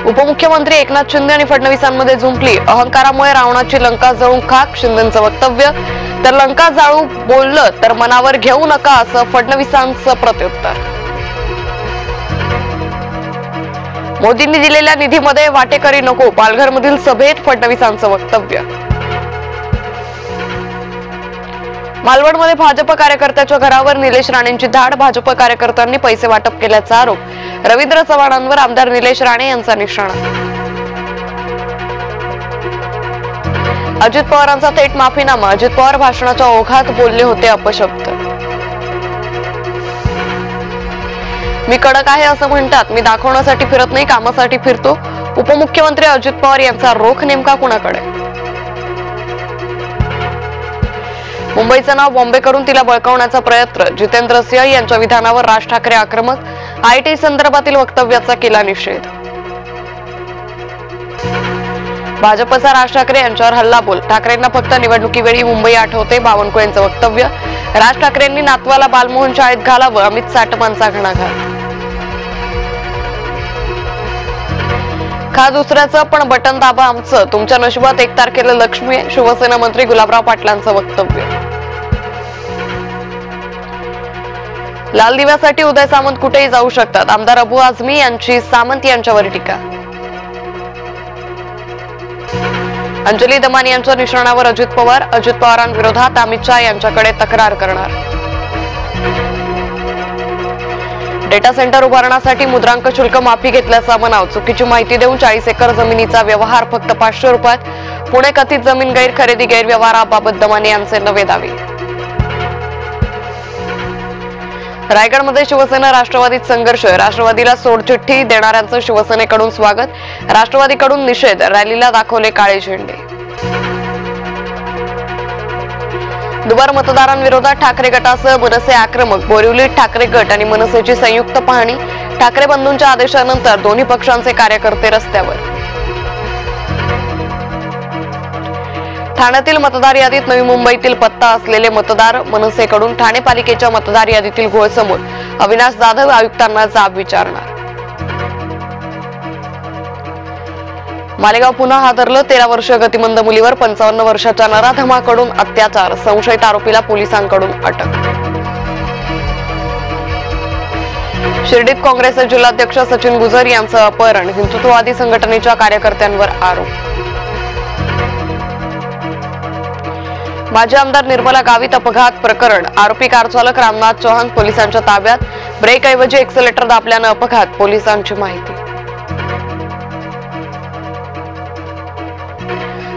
उपमुख्यमंत्री एकनाथ शिंदे आणि फडणवीसांमध्ये जुंपली. अहंकारामुळे रावणाची लंका जळून खाक. शिंदेंचं वक्तव्य. तर लंका जाळू बोललं तर मनावर घेऊ नका असं फडणवीसांचं प्रत्युत्तर. मोदींनी दिलेल्या निधीमध्ये वाटेकरी नको. पालघरमधील सभेत फडणवीसांचं वक्तव्य. मालवणमध्ये भाजप कार्यकर्त्याच्या घरावर निलेश राणेंची धाड. भाजप कार्यकर्त्यांनी पैसे वाटप केल्याचा आरोप. रवींद्र चव्हाणांवर आमदार निलेश राणे यांचा निशाणा. अजित पवारांचा थेट माफीनामा. अजित पवार भाषणाच्या ओघात बोलले होते अपशब्द. मी कडक आहे असं म्हणतात. मी दाखवण्यासाठी फिरत नाही, कामासाठी फिरतो. उपमुख्यमंत्री अजित पवार यांचा रोख नेमका कुणाकडे? मुंबईचं नाव बॉम्बे करून तिला बळकावण्याचा प्रयत्न. जितेंद्र सिंह यांच्या विधानावर राज ठाकरे आक्रमक. आयटी संदर्भातील वक्तव्याचा केला निषेध. भाजपचा राज ठाकरे यांच्यावर हल्लाबोल. ठाकरेंना फक्त निवडणुकीवेळी मुंबई आठवते. बावनकुळेंचं वक्तव्य. राज ठाकरेंनी नातवाला बालमोहन शाळेत घालावं. अमित साटमांचा घणाघात. खा दुसऱ्याचं पण बटन दाबा आमचं. तुमच्या नशिबात 1 तारखेला लक्ष्मी आहे. शिवसेना मंत्री गुलाबराव पाटलांचं वक्तव्य. लाल दिव्यासाठी उदय सामंत कुठेही जाऊ शकतात. आमदार अबू आझमी यांची सामंत यांच्यावर टीका. अंजली दमानी यांच्या निशाणावर अजित पवार. अजित पवारांविरोधात अमित शहा यांच्याकडे तक्रार करणार. डेटा सेंटर उभारण्यासाठी मुद्रांक शुल्क माफी घेतल्याचा बनाव. चुकीची माहिती देऊन 40 एकर जमिनीचा व्यवहार फक्त 500 रुपयात. पुणे कथित जमीन गैर खरेदी गैरव्यवहाराबाबत दमानी यांचे नवे दावे. रायगडमध्ये शिवसेना राष्ट्रवादीत संघर्ष. राष्ट्रवादीला सोडचिठ्ठी देणाऱ्यांचं शिवसेनेकडून स्वागत. राष्ट्रवादीकडून निषेध. रॅलीला दाखवले काळे झेंडे. दुबार मतदारांविरोधात ठाकरे गटासह मनसे आक्रमक. बोरिवलीत ठाकरे गट आणि मनसेची संयुक्त पाहणी. ठाकरे बंधूंच्या आदेशानंतर दोन्ही पक्षांचे कार्यकर्ते रस्त्यावर. ठाण्यातील मतदार यादीत नवी मुंबईतील पत्ता असलेले मतदार. मनसेकडून ठाणे पालिकेच्या मतदार यादीतील घोळ समोर. अविनाश जाधव आयुक्तांना जाब विचारणार. मालेगाव पुन्हा हादरलं. 13 वर्ष गतिमंद मुलीवर 55 वर्षाच्या नराधमाकडून अत्याचार. संशयित आरोपीला पोलिसांकडून अटक. शिर्डीत काँग्रेसचे जिल्हाध्यक्ष सचिन गुजर यांचं अपहरण. हिंदुत्ववादी संघटनेच्या कार्यकर्त्यांवर आरोप. माजी आमदार निर्मला गावित अपघात प्रकरण. आरोपी कार चालक रामनाथ चौहान पोलिसांच्या ताब्यात. ब्रेकऐवजी एक्सेलेटर दाबल्यानं अपघात. पोलिसांची माहिती.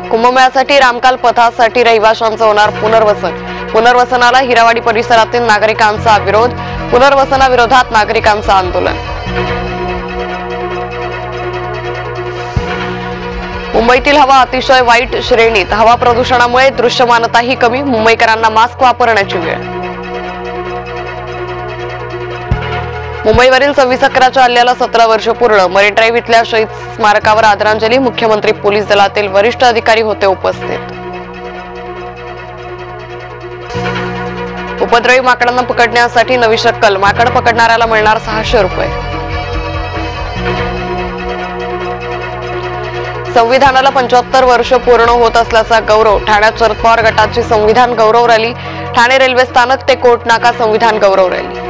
कुंभमेळ्यासाठी रामकाल पथासाठी रहिवाशांचं होणार पुनर्वसन. पुनर्वसनाला हिरावाडी परिसरातील नागरिकांचा विरोध. पुनर्वसनाविरोधात नागरिकांचं आंदोलन. मुंबईतील हवा अतिशय वाईट श्रेणीत. हवा प्रदूषणामुळे दृश्यमानताही कमी. मुंबईकरांना मास्क वापरण्याची वेळ. मुंबईवरील 26/11च्या हल्ल्याला 17 वर्ष पूर्ण. मरीन ड्राईव्ह इथल्या शहीद स्मारकावर आदरांजली. मुख्यमंत्री, पोलीस दलातील वरिष्ठ अधिकारी होते उपस्थित. उपद्रवी माकडांना पकडण्यासाठी नवी शक्कल. माकड पकडणाऱ्याला मिळणार 600 रुपये. संविधानाला 75 वर्ष पूर्ण होत असल्याचा गौरव. ठाण्यात शरद पवार गटाची संविधान गौरव रॅली. ठाणे रेल्वे स्थानक ते कोर्ट नाका संविधान गौरव रॅली.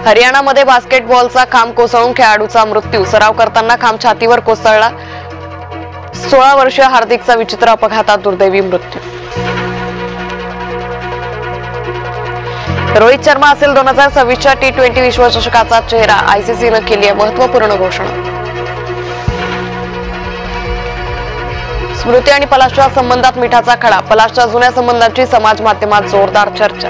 हरियाणामध्ये बास्केटबॉलचा खांब कोसळून खेळाडूचा मृत्यू. सराव करताना खांब छातीवर कोसळला. 16 वर्षीय हार्दिकचा विचित्र अपघातात दुर्दैवी मृत्यू. रोहित शर्मा असेल 2026च्या T20 विश्वचषकाचा चेहरा. आयसीसीनं केली आहे महत्वपूर्ण घोषणा. स्मृती आणि पलाशच्या संबंधात मिठाचा खडा. पलाशच्या जुन्या संबंधाची समाज माध्यमात जोरदार चर्चा.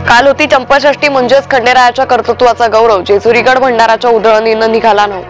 काल होती चंपाषष्ठी म्हणजेच खंडेरायाच्या कर्तृत्वाचा गौरव. जेजुरीगड भंडाराच्या उधळणीनं निघाला नऊ.